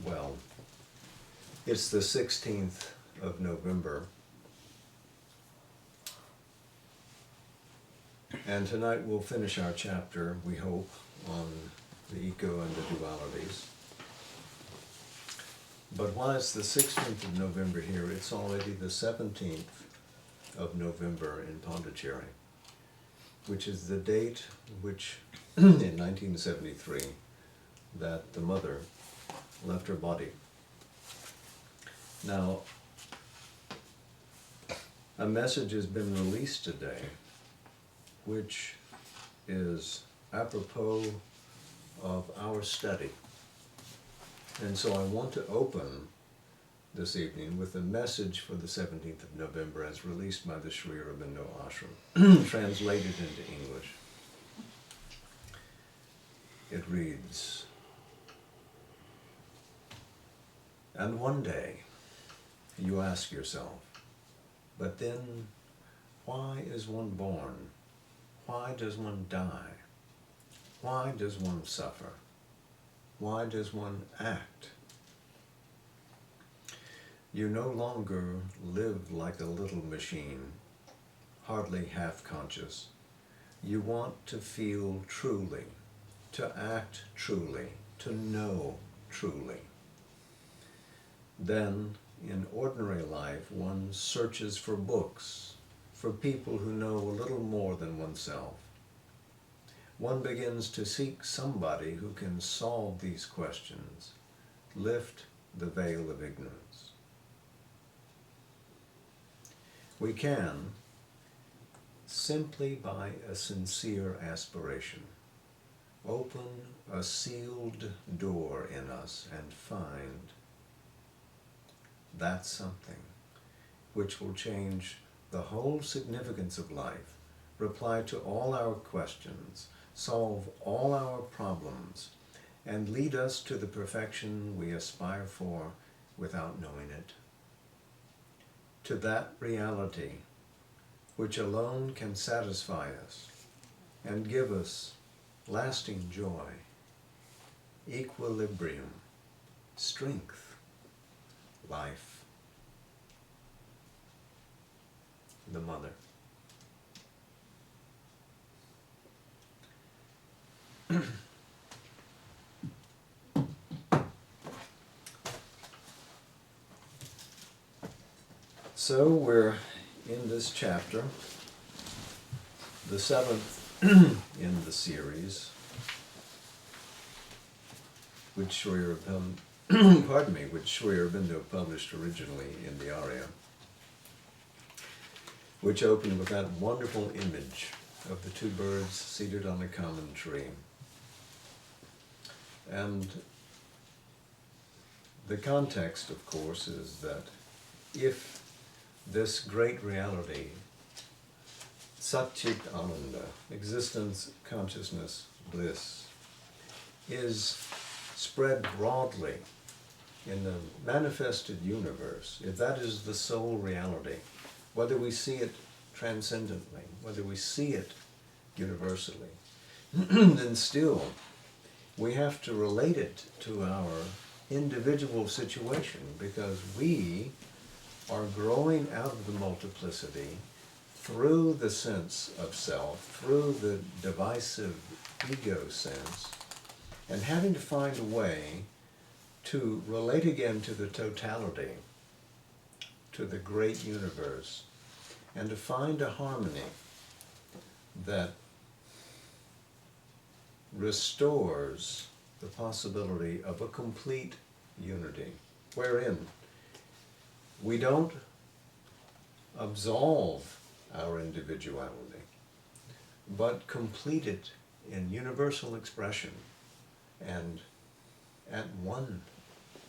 Well, it's the 16th of November, and tonight we'll finish our chapter, we hope, on the ego and the dualities. But while it's the 16th of November here, it's already the 17th of November in Pondicherry, which is the date which, in 1973, that the mother left her body. Now, a message has been released today which is apropos of our study. And so I want to open this evening with a message for the 17th of November as released by the Sri Aurobindo Ashram, translated into English. It reads, "And one day you ask yourself, but then why is one born? Why does one die? Why does one suffer? Why does one act? You no longer live like a little machine, hardly half-conscious. You want to feel truly, to act truly, to know truly. Then, in ordinary life, one searches for books, for people who know a little more than oneself. One begins to seek somebody who can solve these questions, lift the veil of ignorance. We can, simply by a sincere aspiration, open a sealed door in us and find that something which will change the whole significance of life, reply to all our questions, solve all our problems, and lead us to the perfection we aspire for without knowing it. To that reality which alone can satisfy us and give us lasting joy, equilibrium, strength, life." The Mother. So we're in this chapter, the 7th in the series, which Sri Aurobindo published originally in the Arya, which opened with that wonderful image of the two birds seated on a common tree. And the context, of course, is that if this great reality, Satchit Ananda, existence, consciousness, bliss, is spread broadly in the manifested universe, if that is the sole reality, whether we see it transcendently, whether we see it universally, then still we have to relate it to our individual situation, because we are growing out of the multiplicity through the sense of self, through the divisive ego sense, and having to find a way to relate again to the totality, to the great universe, and to find a harmony that restores the possibility of a complete unity, wherein we don't absolve our individuality, but complete it in universal expression and at one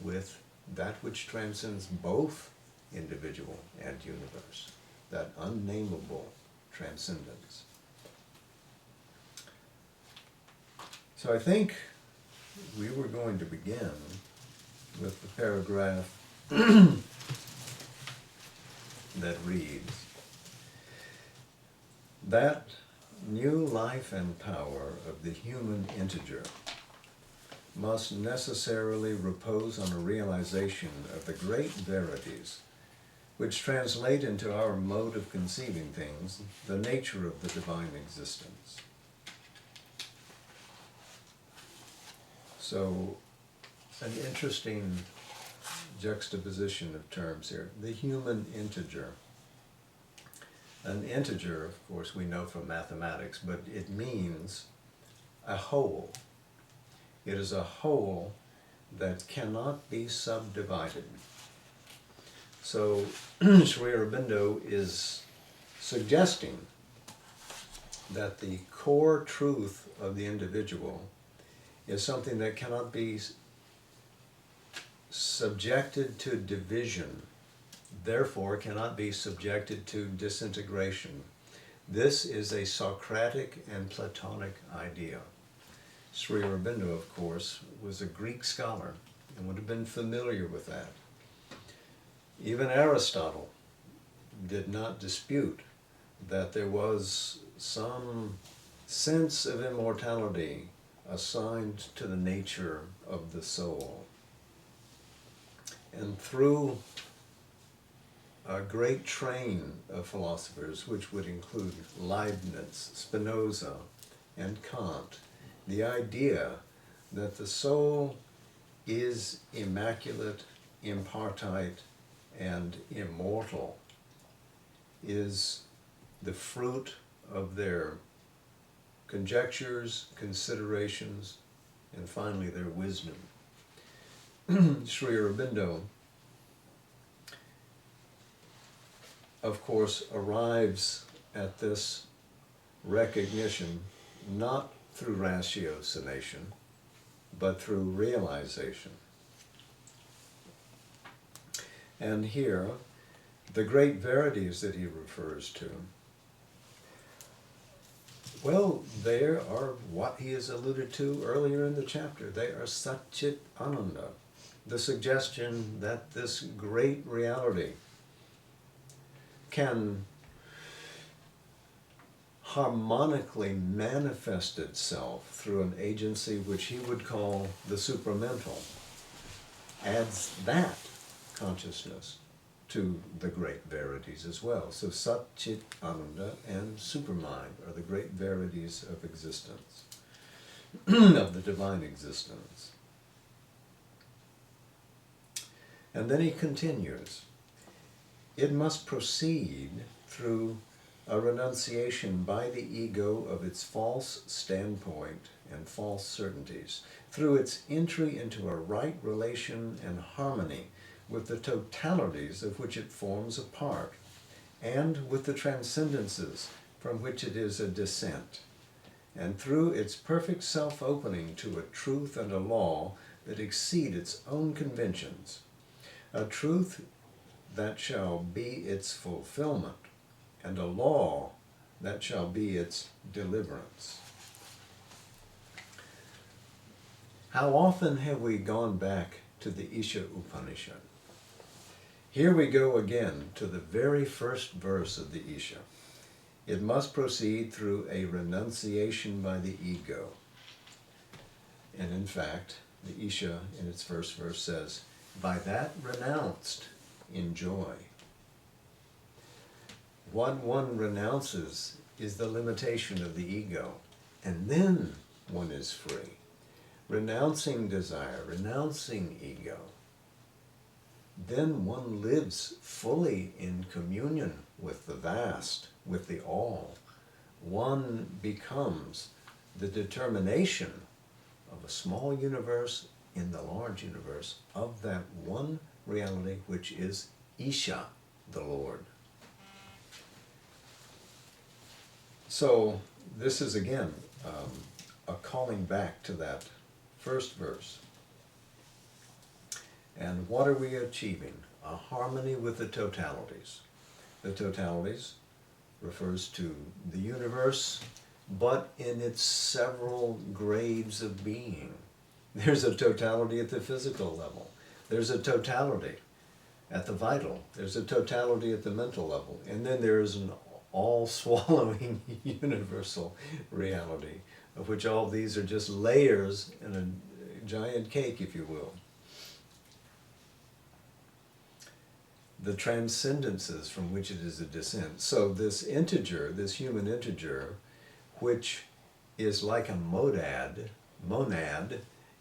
with that which transcends both individual and universe, that unnameable transcendence. So I think we were going to begin with the paragraph that reads, "That new life and power of the human integer must necessarily repose on a realization of the great verities which translate into our mode of conceiving things the nature of the divine existence. So, an interesting juxtaposition of terms here. The human integer. An integer, of course, we know from mathematics, but it means a whole. It is a whole that cannot be subdivided. So Sri Aurobindo is suggesting that the core truth of the individual is something that cannot be subjected to division, therefore cannot be subjected to disintegration. This is a Socratic and Platonic idea. Sri Aurobindo, of course, was a Greek scholar and would have been familiar with that. Even Aristotle did not dispute that there was some sense of immortality assigned to the nature of the soul. And through a great train of philosophers, which would include Leibniz, Spinoza, and Kant, the idea that the soul is immaculate, impartite, and immortal is the fruit of their conjectures, considerations, and finally their wisdom. Sri Aurobindo, of course, arrives at this recognition not through ratiocination, but through realization. And here, the great verities that he refers to, well, they are what he has alluded to earlier in the chapter. They are Satchit Ananda, the suggestion that this great reality can harmonically manifest itself through an agency which he would call the supramental, adds that consciousness to the great verities as well. So Satchit Ananda and Supermind are the great verities of existence, of the divine existence. And then he continues, it must proceed through a renunciation by the ego of its false standpoint and false certainties, through its entry into a right relation and harmony with the totalities of which it forms a part, and with the transcendences from which it is a descent, and through its perfect self-opening to a truth and a law that exceed its own conventions, a truth that shall be its fulfillment, and a law that shall be its deliverance. How often have we gone back to the Isha Upanishad? Here we go again to the very first verse of the Isha. It must proceed through a renunciation by the ego. And in fact, the Isha in its first verse says, by that renounced, enjoy. What one renounces is the limitation of the ego, and then one is free. Renouncing desire, renouncing ego, then one lives fully in communion with the vast, with the all. One becomes the determination of a small universe in the large universe of that one reality which is Isha, the Lord. So this is again a calling back to that first verse. And what are we achieving? A harmony with the totalities. The totalities refers to the universe, but in its several grades of being. There's a totality at the physical level. There's a totality at the vital. There's a totality at the mental level. And then there is an all-swallowing universal reality, of which all these are just layers in a giant cake, if you will. The transcendences from which it is a descent. So this integer, this human integer, which is like a monad,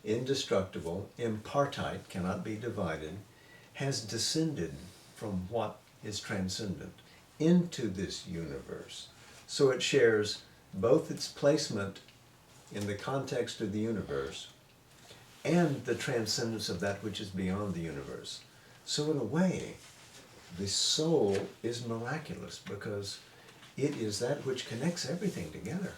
indestructible, impartite, cannot be divided, has descended from what is transcendent into this universe. So it shares both its placement in the context of the universe and the transcendence of that which is beyond the universe. So in a way, the soul is miraculous because it is that which connects everything together.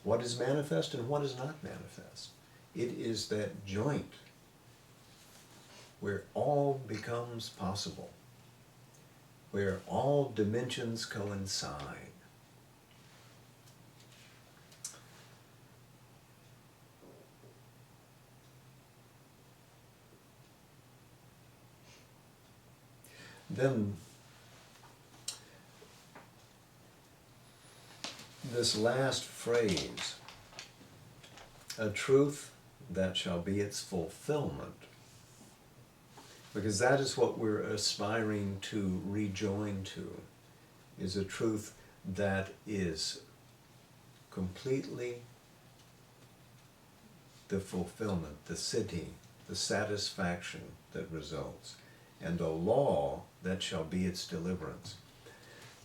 What is manifest and what is not manifest. It is that joint where all becomes possible, where all dimensions coincide. Then this last phrase, a truth that shall be its fulfillment, because that is what we're aspiring to rejoin to, is a truth that is completely the fulfillment, the siddhi, the satisfaction that results, and a law that shall be its deliverance.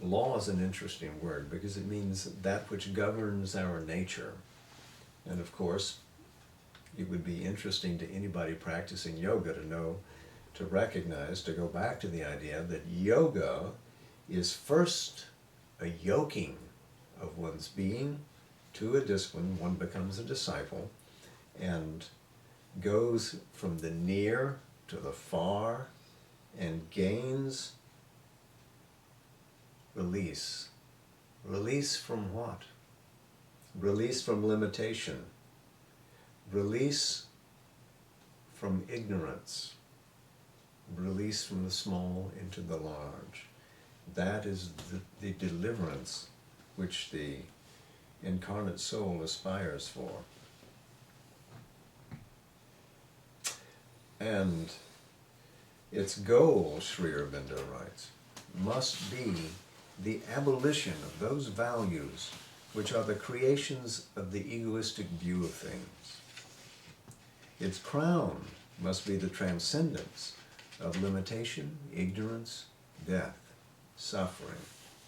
Law is an interesting word because it means that which governs our nature. And of course, it would be interesting to anybody practicing yoga to know, to recognize, to go back to the idea that yoga is first a yoking of one's being to a discipline. One becomes a disciple and goes from the near to the far and gains release. Release from what? Release from limitation. Release from ignorance. Release from the small into the large. That is the deliverance which the incarnate soul aspires for. And its goal, Sri Aurobindo writes, must be the abolition of those values which are the creations of the egoistic view of things. Its crown must be the transcendence of limitation, ignorance, death, suffering,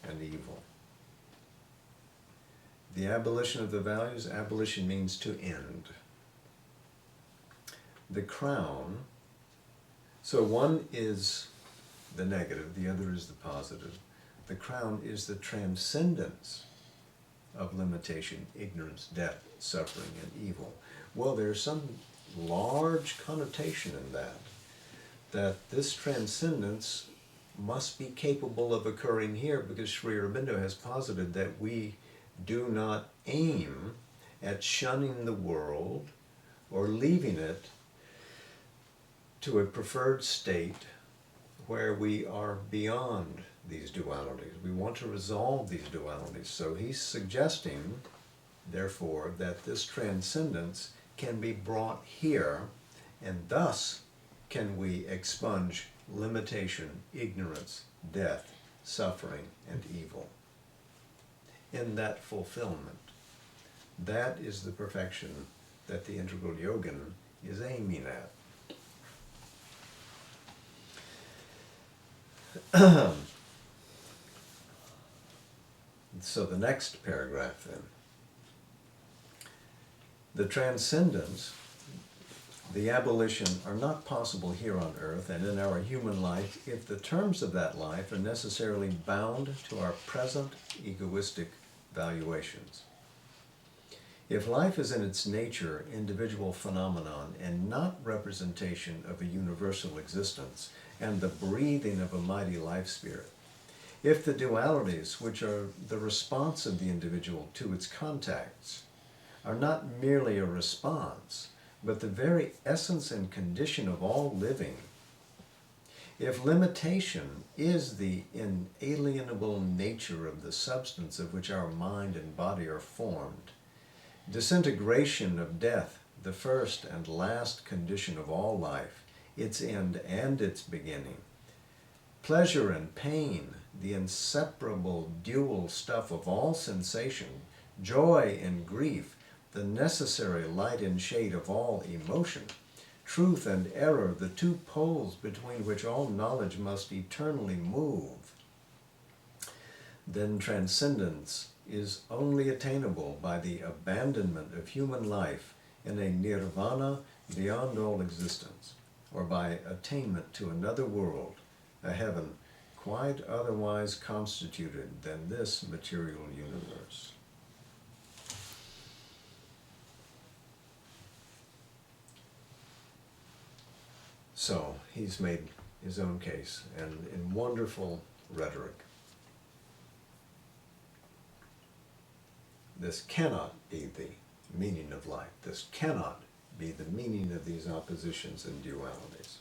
and evil. The abolition of the values, abolition means to end. The crown, so one is the negative, the other is the positive. The crown is the transcendence of limitation, ignorance, death, suffering, and evil. Well, there's some large connotation in that this transcendence must be capable of occurring here, because Sri Aurobindo has posited that we do not aim at shunning the world or leaving it to a preferred state where we are beyond these dualities. We want to resolve these dualities. So he's suggesting, therefore, that this transcendence can be brought here, and thus can we expunge limitation, ignorance, death, suffering, and evil. In that fulfillment, that is the perfection that the integral yogin is aiming at. So the next paragraph then. The transcendence, the abolition are not possible here on earth and in our human life if the terms of that life are necessarily bound to our present egoistic valuations. If life is in its nature individual phenomenon and not representation of a universal existence and the breathing of a mighty life spirit, if the dualities, which are the response of the individual to its contacts, are not merely a response, but the very essence and condition of all living, if limitation is the inalienable nature of the substance of which our mind and body are formed, disintegration of death the first and last condition of all life, its end and its beginning. Pleasure and pain, the inseparable dual stuff of all sensation, joy and grief, the necessary light and shade of all emotion, truth and error, the two poles between which all knowledge must eternally move. Then transcendence is only attainable by the abandonment of human life in a nirvana beyond all existence, or by attainment to another world, a heaven quite otherwise constituted than this material universe. So he's made his own case, and in wonderful rhetoric. This cannot be the meaning of life. This cannot be the meaning of these oppositions and dualities.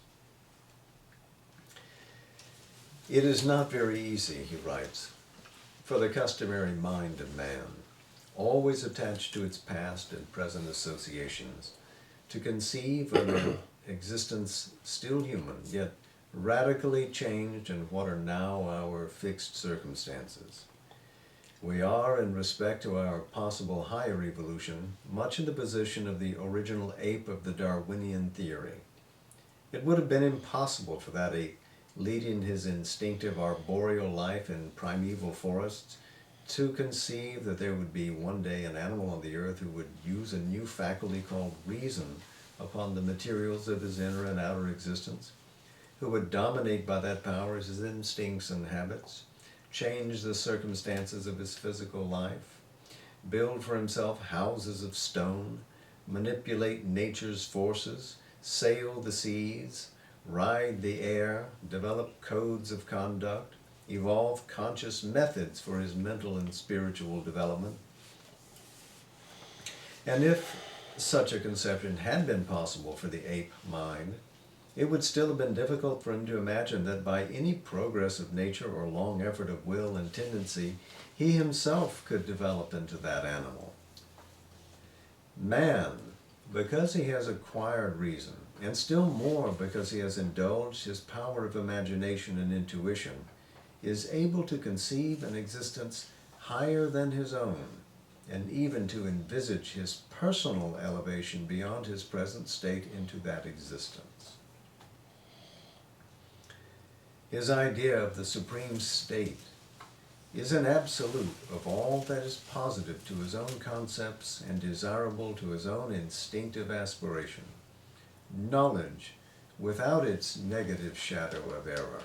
It is not very easy, he writes, for the customary mind of man, always attached to its past and present associations, to conceive of an existence still human, yet radically changed in what are now our fixed circumstances. We are, in respect to our possible higher evolution, much in the position of the original ape of the Darwinian theory. It would have been impossible for that ape, leading his instinctive arboreal life in primeval forests, to conceive that there would be one day an animal on the earth who would use a new faculty called reason upon the materials of his inner and outer existence, who would dominate by that power his instincts and habits, change the circumstances of his physical life, build for himself houses of stone, manipulate nature's forces, sail the seas, ride the air, develop codes of conduct, evolve conscious methods for his mental and spiritual development. And if such a conception had been possible for the ape mind, it would still have been difficult for him to imagine that by any progress of nature or long effort of will and tendency, he himself could develop into that animal. Man, because he has acquired reason, and still more because he has indulged his power of imagination and intuition, is able to conceive an existence higher than his own, and even to envisage his personal elevation beyond his present state into that existence. His idea of the supreme state is an absolute of all that is positive to his own concepts and desirable to his own instinctive aspiration. Knowledge without its negative shadow of error.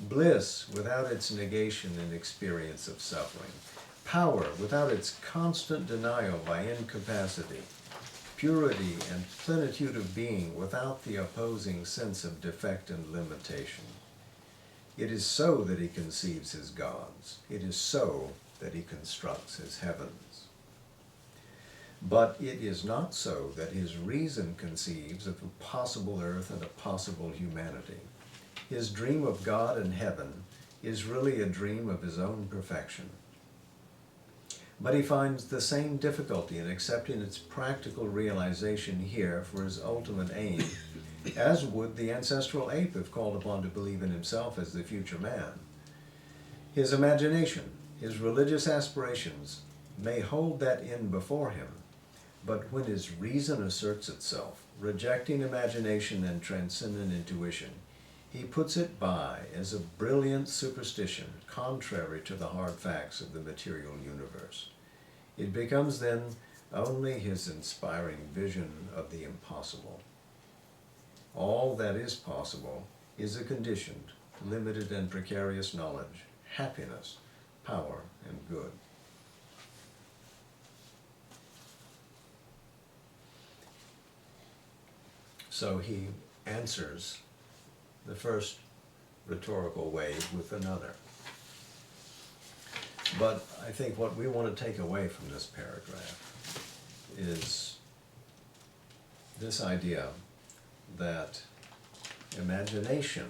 Bliss without its negation and experience of suffering. Power without its constant denial by incapacity. Purity and plenitude of being without the opposing sense of defect and limitation. It is so that he conceives his gods. It is so that he constructs his heavens. But it is not so that his reason conceives of a possible earth and a possible humanity. His dream of God and heaven is really a dream of his own perfection. But he finds the same difficulty in accepting its practical realization here for his ultimate aim, as would the ancestral ape if called upon to believe in himself as the future man. His imagination, his religious aspirations may hold that end before him, but when his reason asserts itself, rejecting imagination and transcendent intuition, he puts it by as a brilliant superstition contrary to the hard facts of the material universe. It becomes then only his inspiring vision of the impossible. All that is possible is a conditioned, limited and precarious knowledge, happiness, power, and good. So he answers the first rhetorical wave with another. But I think what we want to take away from this paragraph is this idea that imagination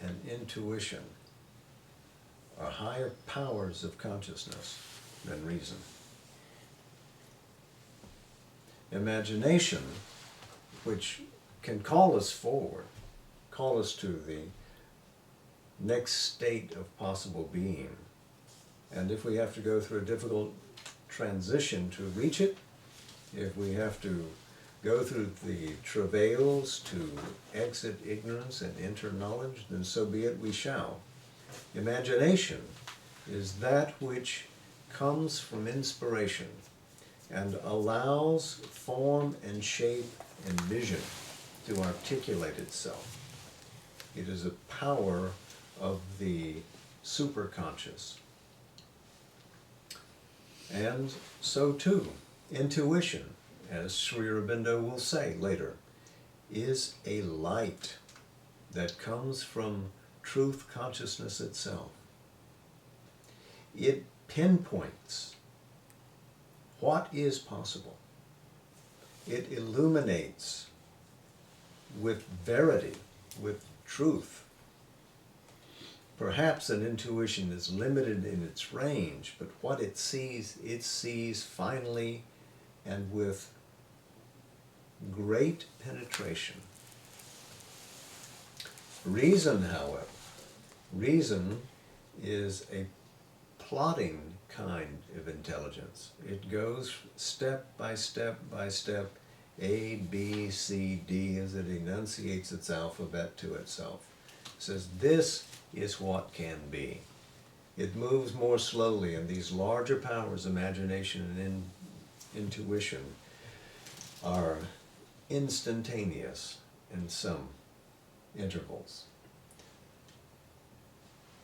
and intuition are higher powers of consciousness than reason. imagination, which can call us forward, call us to the next state of possible being. And if we have to go through a difficult transition to reach it, if we have to go through the travails to exit ignorance and enter knowledge, then so be it, we shall. Imagination is that which comes from inspiration and allows form and shape and vision to articulate itself. It is a power of the superconscious. And so too, intuition, as Sri Aurobindo will say later, is a light that comes from truth consciousness itself. It pinpoints what is possible. It illuminates with verity, with truth. Perhaps an intuition is limited in its range, but what it sees finally and with great penetration. Reason, however, reason is a plodding kind of intelligence. It goes step by step by step, A, B, C, D, as it enunciates its alphabet to itself. It says, this is what can be. It moves more slowly, and these larger powers, imagination and intuition, are instantaneous in some intervals.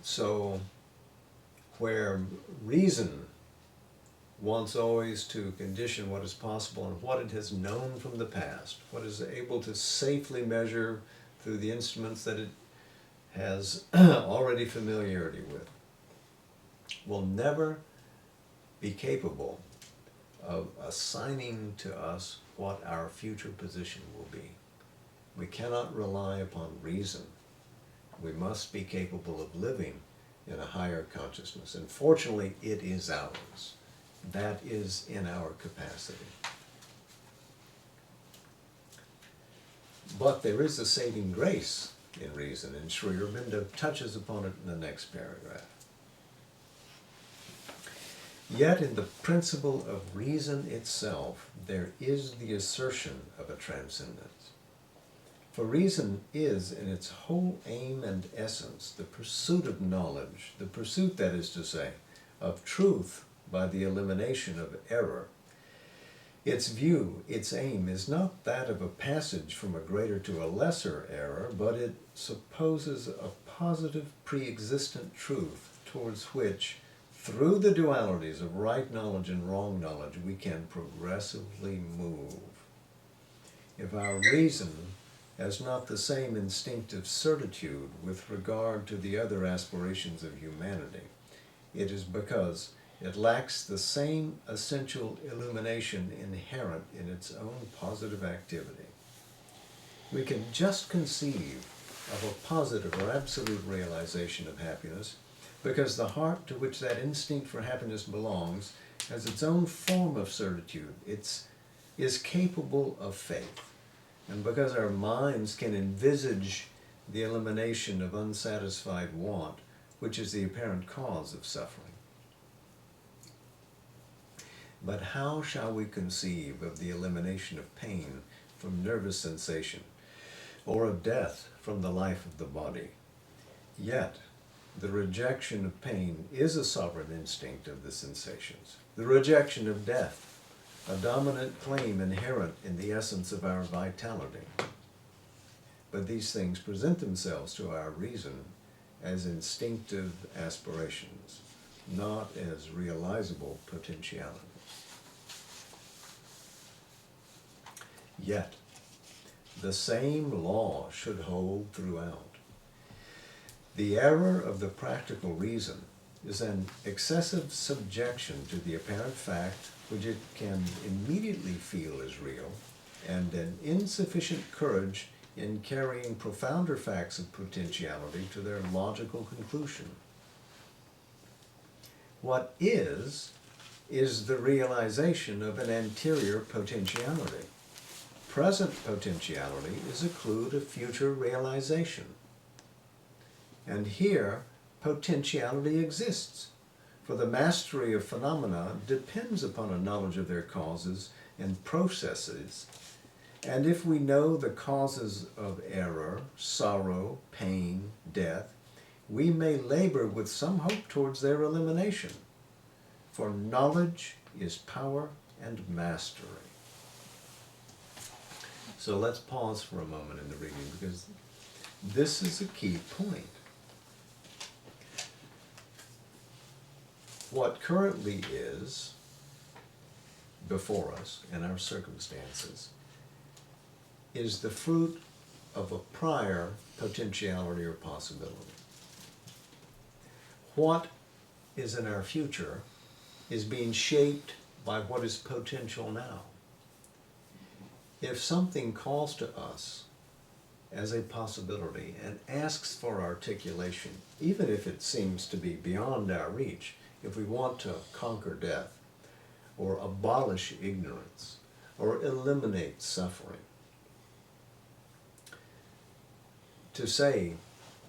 So, where reason wants always to condition what is possible and what it has known from the past, what is able to safely measure through the instruments that it has already familiarity with, will never be capable of assigning to us what our future position will be. We cannot rely upon reason. We must be capable of living in a higher consciousness. And fortunately, it is ours. That is in our capacity. But there is a saving grace in reason, and Sri Aurobindo touches upon it in the next paragraph. Yet in the principle of reason itself, there is the assertion of a transcendence. For reason is, in its whole aim and essence, the pursuit of knowledge, the pursuit, that is to say, of truth by the elimination of error. Its view, its aim, is not that of a passage from a greater to a lesser error, but it supposes a positive pre-existent truth towards which, through the dualities of right knowledge and wrong knowledge, we can progressively move. If our reason has not the same instinctive certitude with regard to the other aspirations of humanity, it is because it lacks the same essential illumination inherent in its own positive activity. We can just conceive of a positive or absolute realization of happiness because the heart to which that instinct for happiness belongs has its own form of certitude. It is capable of faith. And because our minds can envisage the elimination of unsatisfied want, which is the apparent cause of suffering. But how shall we conceive of the elimination of pain from nervous sensation, or of death from the life of the body? Yet, the rejection of pain is a sovereign instinct of the sensations. The rejection of death, a dominant claim inherent in the essence of our vitality. But these things present themselves to our reason as instinctive aspirations, not as realizable potentialities. Yet, the same law should hold throughout. The error of the practical reason is an excessive subjection to the apparent fact which it can immediately feel as real, and an insufficient courage in carrying profounder facts of potentiality to their logical conclusion. What is is the realization of an anterior potentiality. Present potentiality is a clue to future realization. And here, potentiality exists, for the mastery of phenomena depends upon a knowledge of their causes and processes. And if we know the causes of error, sorrow, pain, death, we may labor with some hope towards their elimination. For knowledge is power and mastery. So let's pause for a moment in the reading, because this is a key point. What currently is before us in our circumstances is the fruit of a prior potentiality or possibility. What is in our future is being shaped by what is potential now. If something calls to us as a possibility and asks for articulation, even if it seems to be beyond our reach, if we want to conquer death, or abolish ignorance, or eliminate suffering, to say,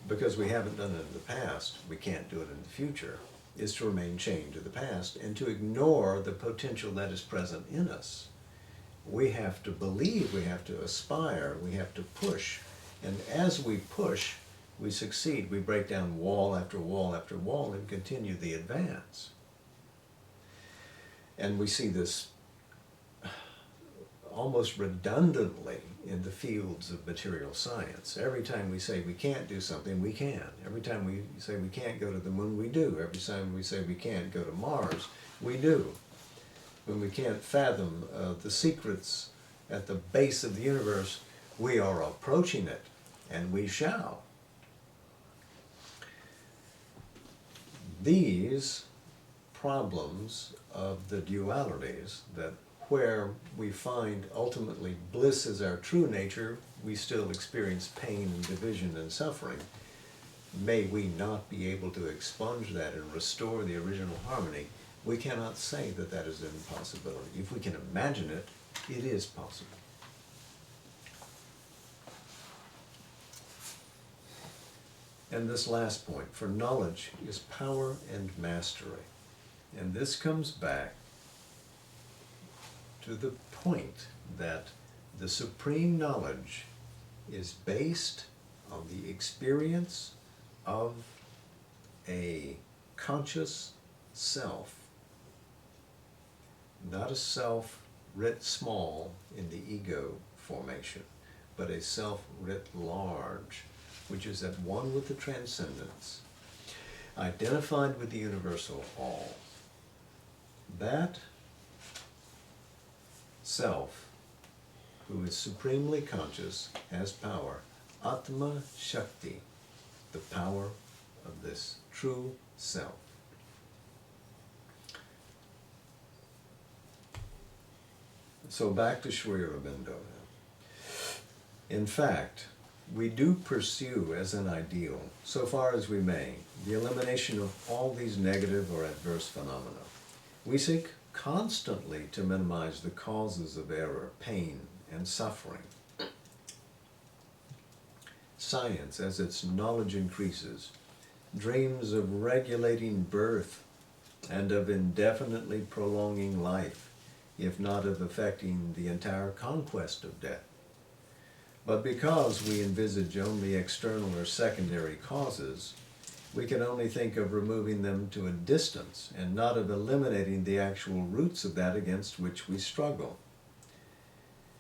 because we haven't done it in the past, we can't do it in the future, is to remain chained to the past and to ignore the potential that is present in us. We have to believe, we have to aspire, we have to push. And as we push, we succeed. We break down wall after wall after wall and continue the advance. And we see this almost redundantly in the fields of material science. Every time we say we can't do something, we can. Every time we say we can't go to the moon, we do. Every time we say we can't go to Mars, we do. When we can't fathom the secrets at the base of the universe, we are approaching it, and we shall. These problems of the dualities, that where we find ultimately bliss is our true nature, we still experience pain and division and suffering. May we not be able to expunge that and restore the original harmony. We cannot say that that is an impossibility. If we can imagine it, it is possible. And this last point, for knowledge is power and mastery. And this comes back to the point that the supreme knowledge is based on the experience of a conscious self, not a self writ small in the ego formation, but a self writ large, which is at one with the transcendence, identified with the universal all. That self, who is supremely conscious, has power, Atma Shakti, the power of this true self. So back to Sri Aurobindo now. In fact, we do pursue as an ideal, so far as we may, the elimination of all these negative or adverse phenomena. We seek constantly to minimize the causes of error, pain, and suffering. Science, as its knowledge increases, dreams of regulating birth and of indefinitely prolonging life, if not of effecting the entire conquest of death. But because we envisage only external or secondary causes, we can only think of removing them to a distance and not of eliminating the actual roots of that against which we struggle.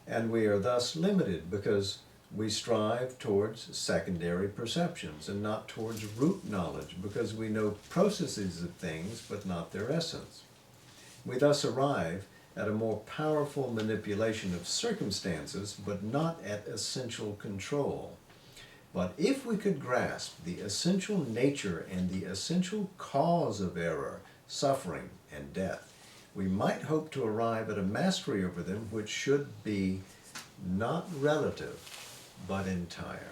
And we are thus limited because we strive towards secondary perceptions and not towards root knowledge, because we know processes of things but not their essence. We thus arrive at a more powerful manipulation of circumstances, but not at essential control. But if we could grasp the essential nature and the essential cause of error, suffering, and death, we might hope to arrive at a mastery over them which should be not relative, but entire.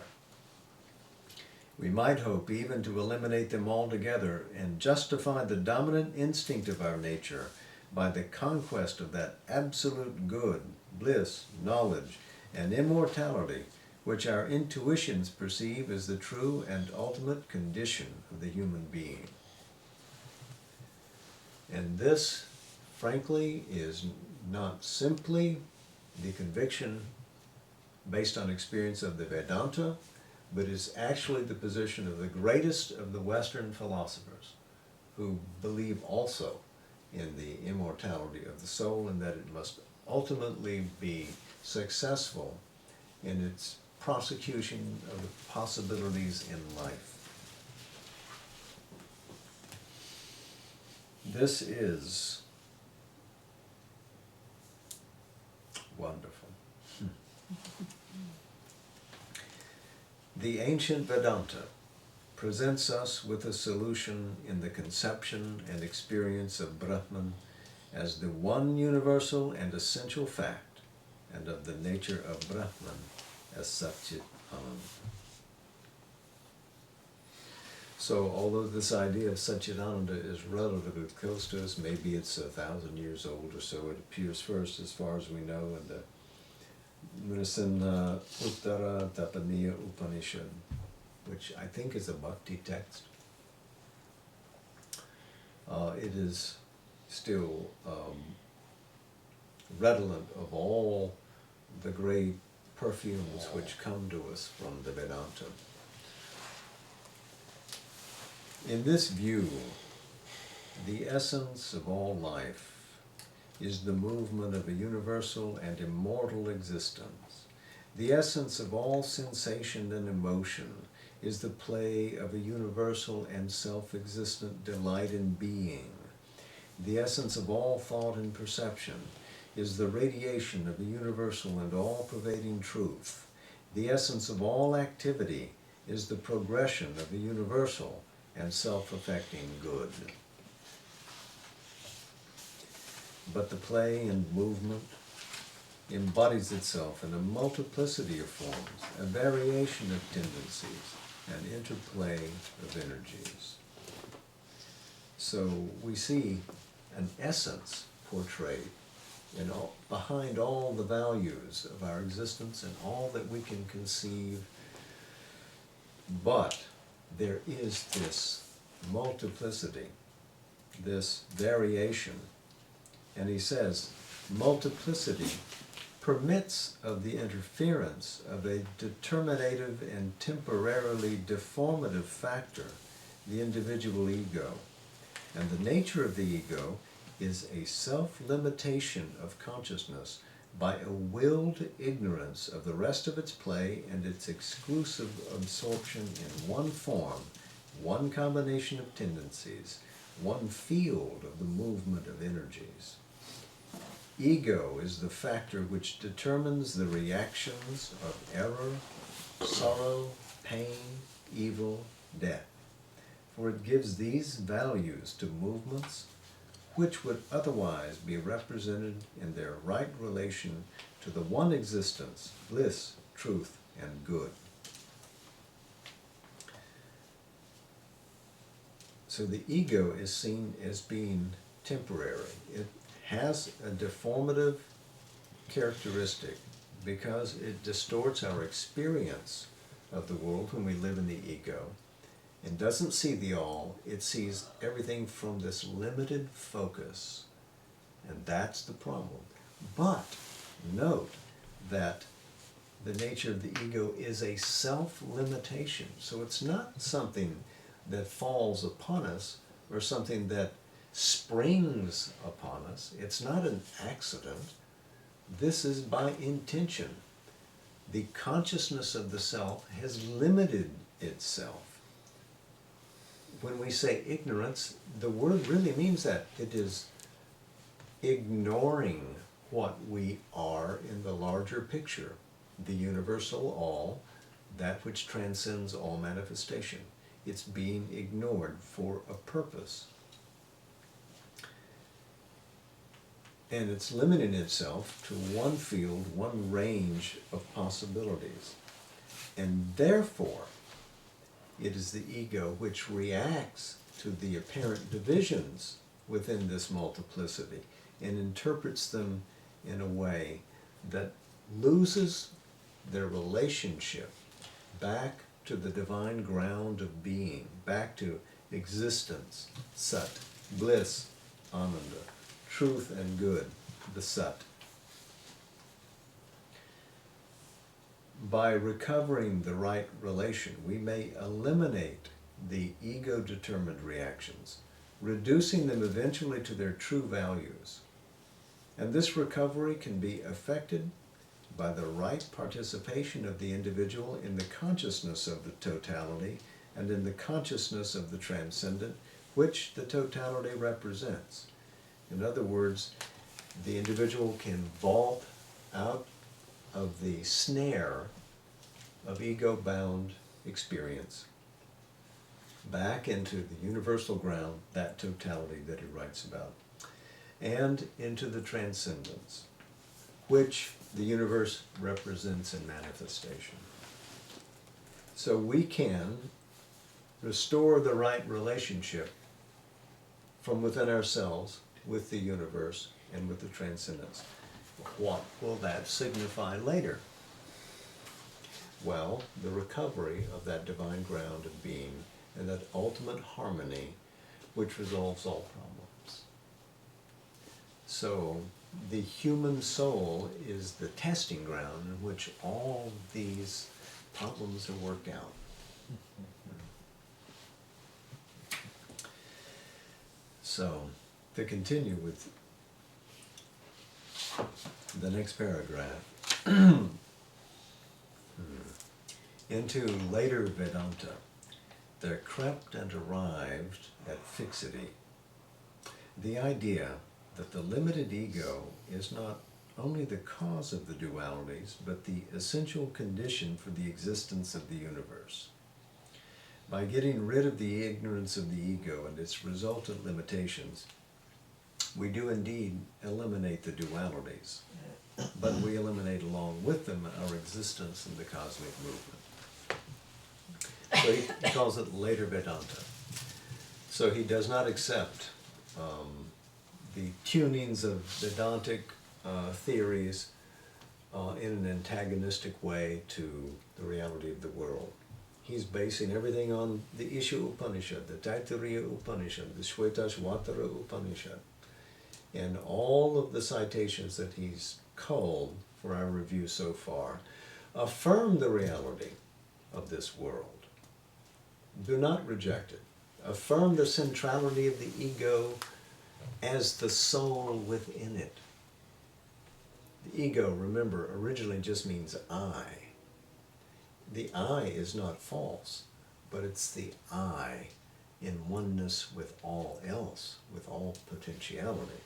We might hope even to eliminate them altogether and justify the dominant instinct of our nature by the conquest of that absolute good, bliss, knowledge, and immortality which our intuitions perceive as the true and ultimate condition of the human being. And this, frankly, is not simply the conviction based on experience of the Vedanta, but is actually the position of the greatest of the Western philosophers, who believe also in the immortality of the soul and that it must ultimately be successful in its prosecution of the possibilities in life. This is wonderful. The ancient Vedanta presents us with a solution in the conception and experience of Brahman as the one universal and essential fact, and of the nature of Brahman as Satchit Ananda. So although this idea of Satchidananda is relatively close to us, maybe it's 1,000 years old or so, it appears first, as far as we know, in the Mrisinha Uttara Tapaniya Upanishad, which I think is a bhakti text. It is still redolent of all the great perfumes which come to us from the Vedanta. In this view, the essence of all life is the movement of a universal and immortal existence. The essence of all sensation and emotion is the play of a universal and self-existent delight in being. The essence of all thought and perception is the radiation of a universal and all-pervading truth. The essence of all activity is the progression of a universal and self-affecting good. But the play and movement embodies itself in a multiplicity of forms, a variation of tendencies, an interplay of energies. So we see an essence portrayed behind all the values of our existence and all that we can conceive. But there is this multiplicity, this variation. And he says, multiplicity permits of the interference of a determinative and temporarily deformative factor, the individual ego. And the nature of the ego is a self-limitation of consciousness by a willed ignorance of the rest of its play and its exclusive absorption in one form, one combination of tendencies, one field of the movement of energies. Ego is the factor which determines the reactions of error, sorrow, pain, evil, death. For it gives these values to movements which would otherwise be represented in their right relation to the one existence, bliss, truth, and good. So the ego is seen as being temporary. It has a deformative characteristic because it distorts our experience of the world when we live in the ego, and doesn't see the all. It sees everything from this limited focus, and that's the problem. But note that the nature of the ego is a self-limitation, so it's not something that falls upon us or something that springs upon us. It's not an accident. This is by intention. The consciousness of the self has limited itself. When we say ignorance, the word really means that. It is ignoring what we are in the larger picture, the universal all, that which transcends all manifestation. It's being ignored for a purpose. And it's limiting itself to one field, one range of possibilities. And therefore, it is the ego which reacts to the apparent divisions within this multiplicity. and interprets them in a way that loses their relationship back to the divine ground of being, back to existence, sat, bliss, ananda, truth and good, the sat. By recovering the right relation, we may eliminate the ego-determined reactions, reducing them eventually to their true values. And this recovery can be effected by the right participation of the individual in the consciousness of the totality and in the consciousness of the transcendent, which the totality represents. In other words, the individual can vault out of the snare of ego-bound experience back into the universal ground, that totality that he writes about, and into the transcendence, which the universe represents in manifestation. So we can restore the right relationship from within ourselves with the universe and with the transcendence. What will that signify later? Well, the recovery of that divine ground of being and that ultimate harmony which resolves all problems. So the human soul is the testing ground in which all these problems are worked out. So, to continue with the next paragraph, into later Vedanta, there crept and arrived at fixity the idea that the limited ego is not only the cause of the dualities, but the essential condition for the existence of the universe. By getting rid of the ignorance of the ego and its resultant limitations, we do indeed eliminate the dualities, but we eliminate along with them our existence in the cosmic movement. So he calls it later Vedanta. So he does not accept the tunings of Vedantic theories in an antagonistic way to the reality of the world. He's basing everything on the Isha Upanishad, the Taittiriya Upanishad, the Shvetashvatara Upanishad, and all of the citations that he's culled for our review so far affirm the reality of this world. Do not reject it. Affirm the centrality of the ego as the soul within it. The ego, remember, originally just means I. The I is not false, but it's the I in oneness with all else, with all potentiality,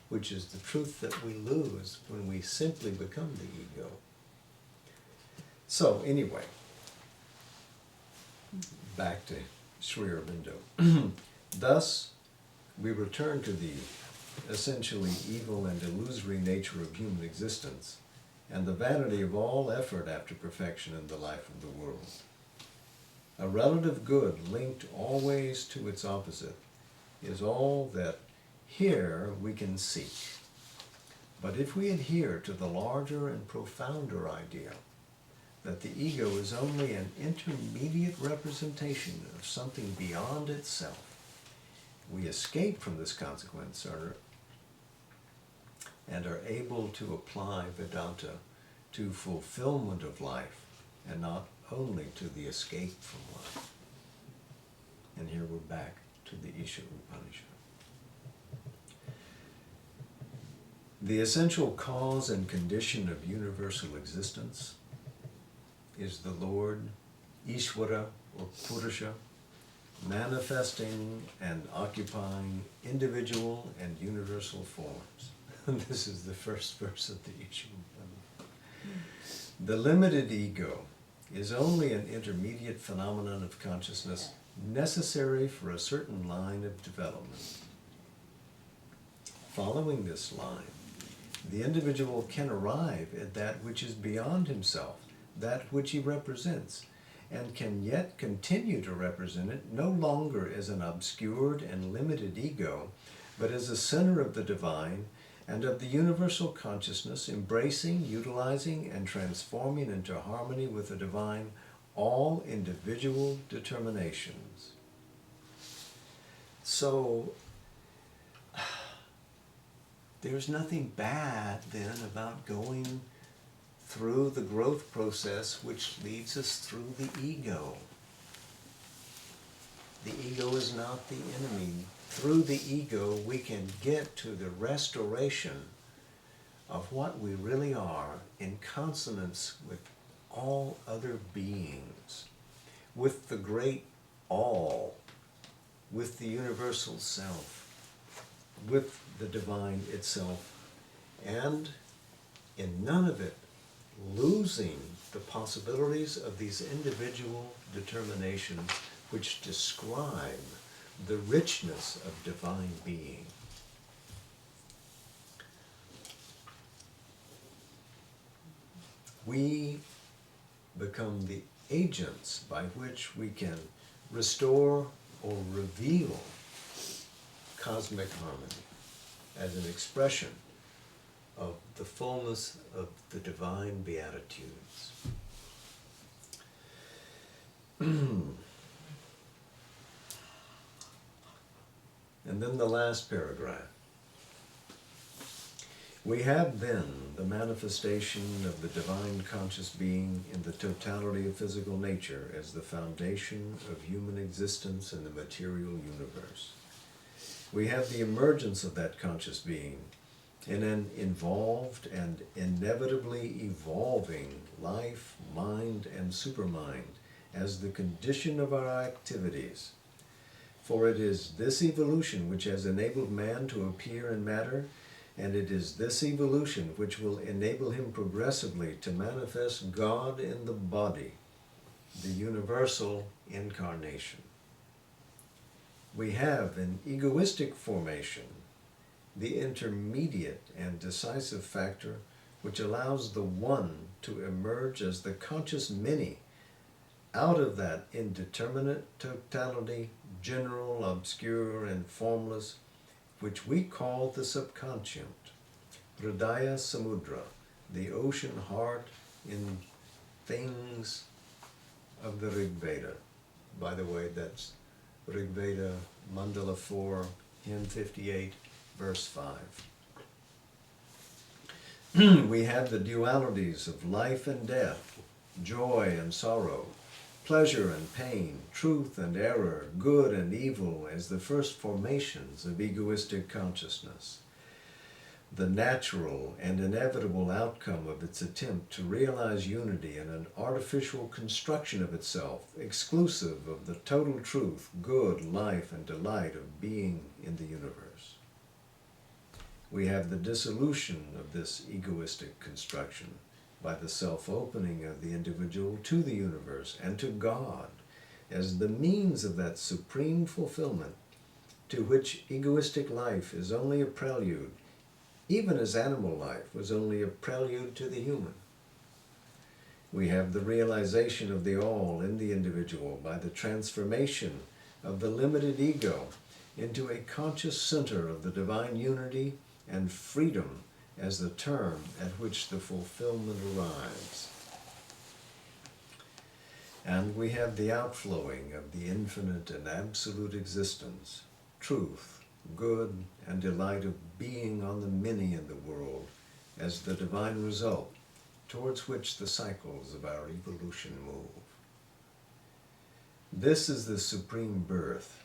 which is the truth that we lose when we simply become the ego. So anyway, back to Sri Aurobindo. Thus, we return to the essentially evil and illusory nature of human existence and the vanity of all effort after perfection in the life of the world. A relative good linked always to its opposite is all that here we can seek. But if we adhere to the larger and profounder idea that the ego is only an intermediate representation of something beyond itself, we escape from this consequence and are able to apply Vedanta to fulfillment of life and not only to the escape from life. And here we're back to the Isha Upanishad. The essential cause and condition of universal existence is the Lord, Ishvara or Purusha, manifesting and occupying individual and universal forms. This is the first verse of the Isha Upanishad. The limited ego is only an intermediate phenomenon of consciousness necessary for a certain line of development. Following this line, the individual can arrive at that which is beyond himself, that which he represents, and can yet continue to represent it no longer as an obscured and limited ego, but as a center of the divine and of the universal consciousness embracing, utilizing, and transforming into harmony with the divine all individual determinations. So, there's nothing bad then about going through the growth process which leads us through the ego. The ego is not the enemy. Through the ego, we can get to the restoration of what we really are in consonance with all other beings, with the great all, with the universal self, with the divine itself, and in none of it losing the possibilities of these individual determinations which describe the richness of divine being. We become the agents by which we can restore or reveal cosmic harmony as an expression of the fullness of the divine beatitudes. And then the last paragraph. We have then the manifestation of the divine conscious being in the totality of physical nature as the foundation of human existence in the material universe. We have the emergence of that conscious being in an involved and inevitably evolving life, mind, and supermind as the condition of our activities. For it is this evolution which has enabled man to appear in matter, and it is this evolution which will enable him progressively to manifest God in the body, the universal incarnation. We have in egoistic formation the intermediate and decisive factor which allows the one to emerge as the conscious many out of that indeterminate totality, general, obscure, and formless, which we call the subconscient, Hridaya Samudra, the ocean heart in things of the Rig Veda. By the way, that's Rig Veda, Mandala 4, hymn 58, verse 5. We have the dualities of life and death, joy and sorrow, pleasure and pain, truth and error, good and evil as the first formations of egoistic consciousness. The natural and inevitable outcome of its attempt to realize unity in an artificial construction of itself, exclusive of the total truth, good, life, and delight of being in the universe. We have the dissolution of this egoistic construction by the self-opening of the individual to the universe and to God as the means of that supreme fulfillment to which egoistic life is only a prelude, even as animal life was only a prelude to the human. We have the realization of the all in the individual by the transformation of the limited ego into a conscious center of the divine unity and freedom as the term at which the fulfillment arrives. And we have the outflowing of the infinite and absolute existence, truth, good, and delight of being on the many in the world as the divine result towards which the cycles of our evolution move. This is the supreme birth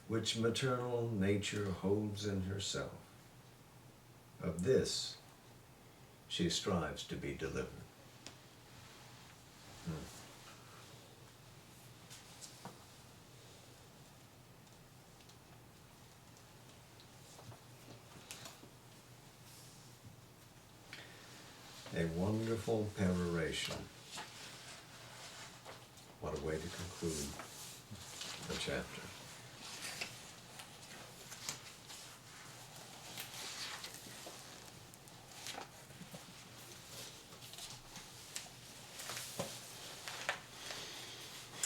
which maternal nature holds in herself. Of this, she strives to be delivered. A wonderful peroration. What a way to conclude the chapter.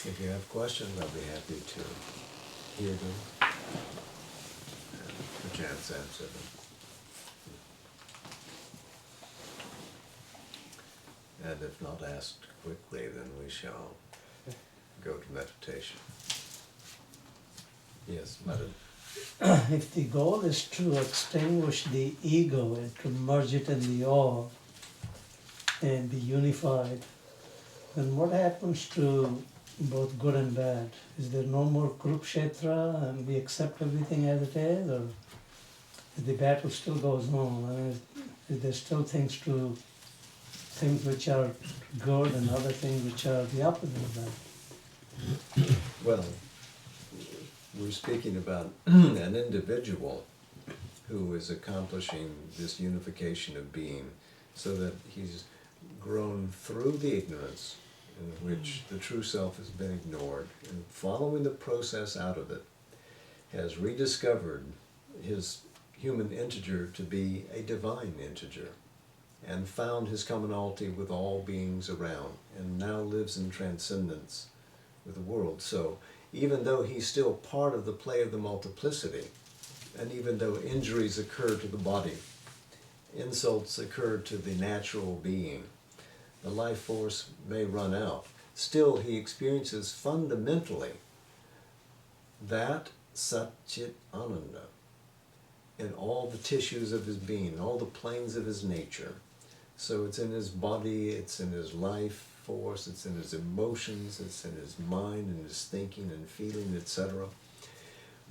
If you have questions, I'll be happy to hear them and perchance answer them. And if not asked quickly, then we shall go to meditation. Yes, Madam. If the goal is to extinguish the ego and to merge it in the all and be unified, then what happens to both good and bad? Is there no more Kurukshetra and we accept everything as it is, or the battle still goes on? I mean, is there still things which are good and other things which are the opposite of that? Well, we're speaking about an individual who is accomplishing this unification of being so that he's grown through the ignorance in which the true self has been ignored, and following the process out of it, has rediscovered his human integer to be a divine integer, and found his commonality with all beings around, and now lives in transcendence with the world. So even though he's still part of the play of the multiplicity, and even though injuries occur to the body, insults occur to the natural being, the life force may run out, still he experiences fundamentally that Satchit Ananda in all the tissues of his being, in all the planes of his nature. So it's in his body, it's in his life force, it's in his emotions, it's in his mind and his thinking and feeling, etc.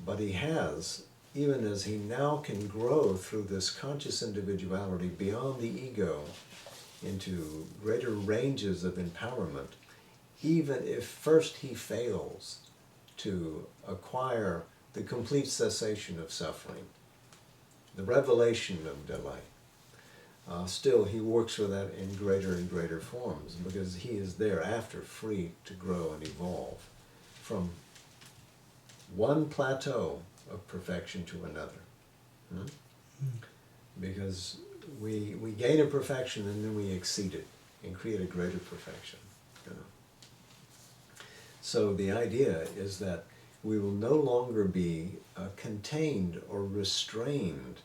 But he has, even as he now can grow through this conscious individuality beyond the ego into greater ranges of empowerment, even if first he fails to acquire the complete cessation of suffering, the revelation of delight, still he works for that in greater and greater forms, because he is thereafter free to grow and evolve from one plateau of perfection to another. Because we gain a perfection and then we exceed it and create a greater perfection. So the idea is that we will no longer be contained or restrained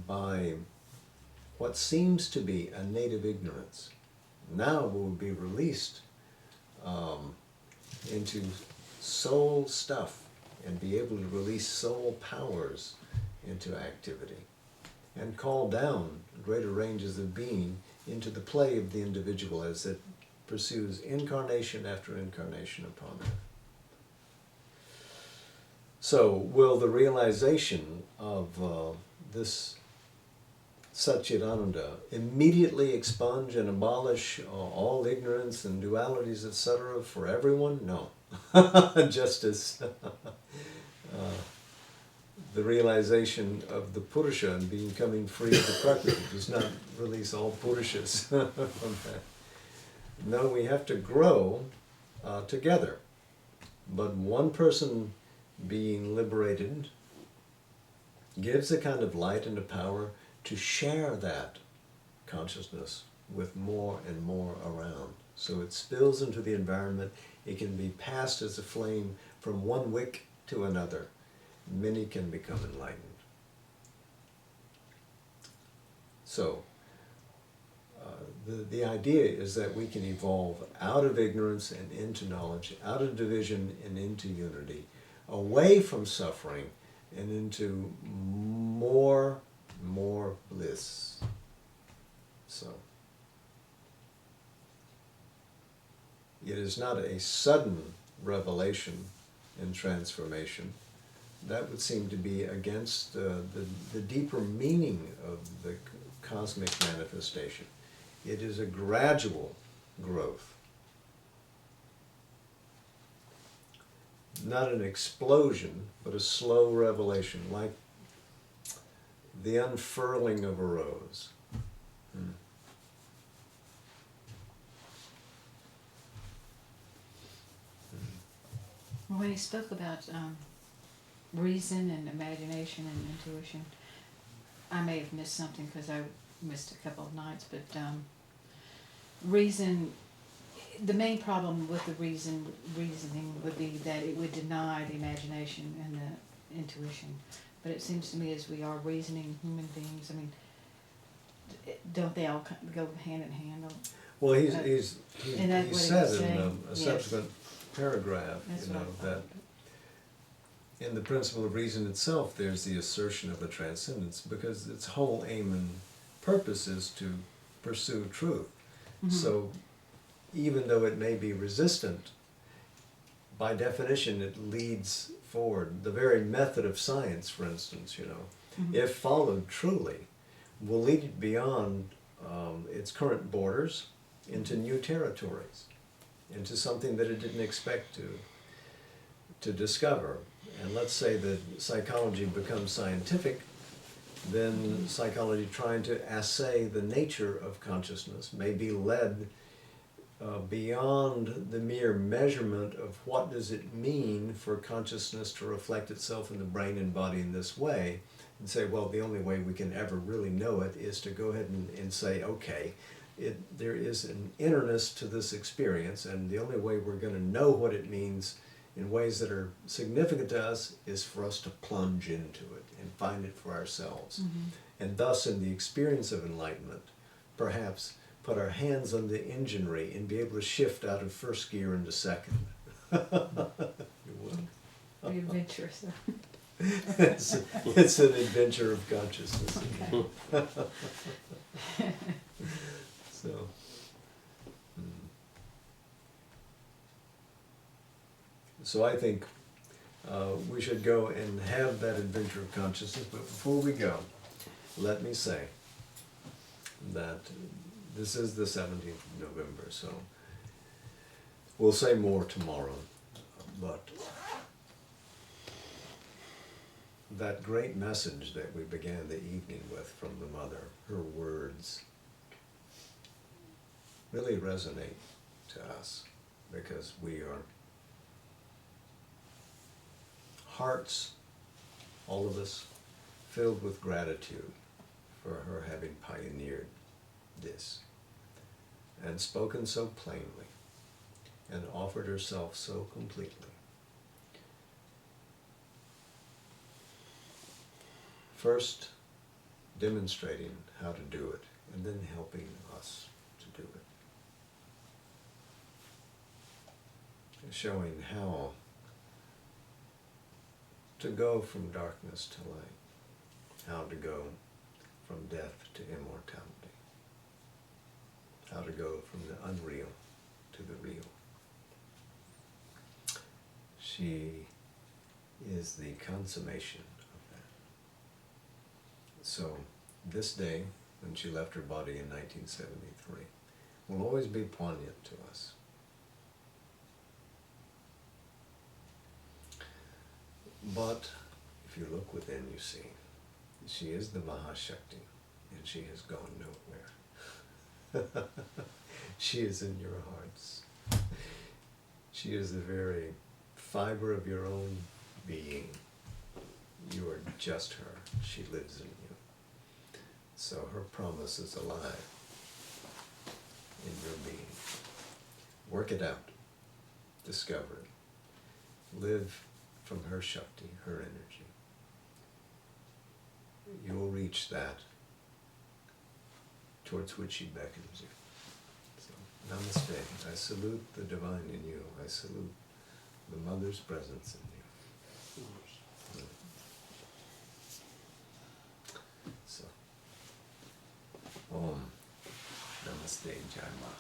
by what seems to be a native ignorance. Now we'll be released into soul stuff and be able to release soul powers into activity and call down greater ranges of being into the play of the individual as it pursues incarnation after incarnation upon earth. So will the realization of this Satchidananda immediately expunge and abolish all ignorance and dualities, etc. for everyone? No. Just as the realization of the Purusha and becoming free of the Prakriti does not release all Purushas from that. No, we have to grow together. But one person being liberated gives a kind of light and a power to share that consciousness with more and more around. So it spills into the environment. It can be passed as a flame from one wick to another. Many can become enlightened. So the idea is that we can evolve out of ignorance and into knowledge, out of division and into unity, away from suffering and into more bliss. So it is not a sudden revelation and transformation. That would seem to be against the deeper meaning of the cosmic manifestation. It is a gradual growth, not an explosion, but a slow revelation, like the unfurling of a rose. Well, when he spoke about reason and imagination and intuition, I may have missed something because I missed a couple of nights, but reason, the main problem with the reasoning would be that it would deny the imagination and the intuition. But it seems to me as we are reasoning human beings, I mean, don't they all go hand in hand? Well, he and that's what he said was in saying, a yes. subsequent paragraph, That's you what I know, thought. that in the principle of reason itself, there's the assertion of a transcendence, because its whole aim and purpose is to pursue truth. Mhm. So even though it may be resistant, by definition it leads forward. The very method of science, for instance, you know, Mhm. if followed truly, will lead it beyond its current borders into new territories, into something that it didn't expect to discover. And let's say that psychology becomes scientific, then psychology trying to assay the nature of consciousness may be led beyond the mere measurement of what does it mean for consciousness to reflect itself in the brain and body in this way, and say, well, the only way we can ever really know it is to go ahead and say, okay, there is an innerness to this experience, and the only way we're going to know what it means in ways that are significant to us is for us to plunge into it and find it for ourselves. Mhm. And thus, in the experience of enlightenment, perhaps put our hands on the enginery and be able to shift out of first gear into second. You would. Pretty adventurous. It's an adventure of consciousness. Okay. So, so I think we should go and have that adventure of consciousness. But before we go, let me say that this is the 17th of November, so we'll say more tomorrow. But that great message that we began the evening with from the mother, her words, really resonate to us, because we are hearts, all of us, filled with gratitude for her having pioneered this and spoken so plainly and offered herself so completely. First, demonstrating how to do it, and then helping us to do it. Showing how to go from darkness to light, how to go from death to immortality, how to go from the unreal to the real. She is the consummation of that. So this day, when she left her body in 1973, will always be poignant to us. But if you look within, you see, she is the Mahashakti, and she has gone nowhere. She is in your hearts. She is the very fiber of your own being. You are just her. She lives in you. So her promise is alive in your being. Work it out. Discover it. Live from her Shakti, her energy. You will reach that towards which she beckons you. So, namaste. I salute the divine in you. I salute the Mother's presence in you. So, Om Namaste Jai Ma.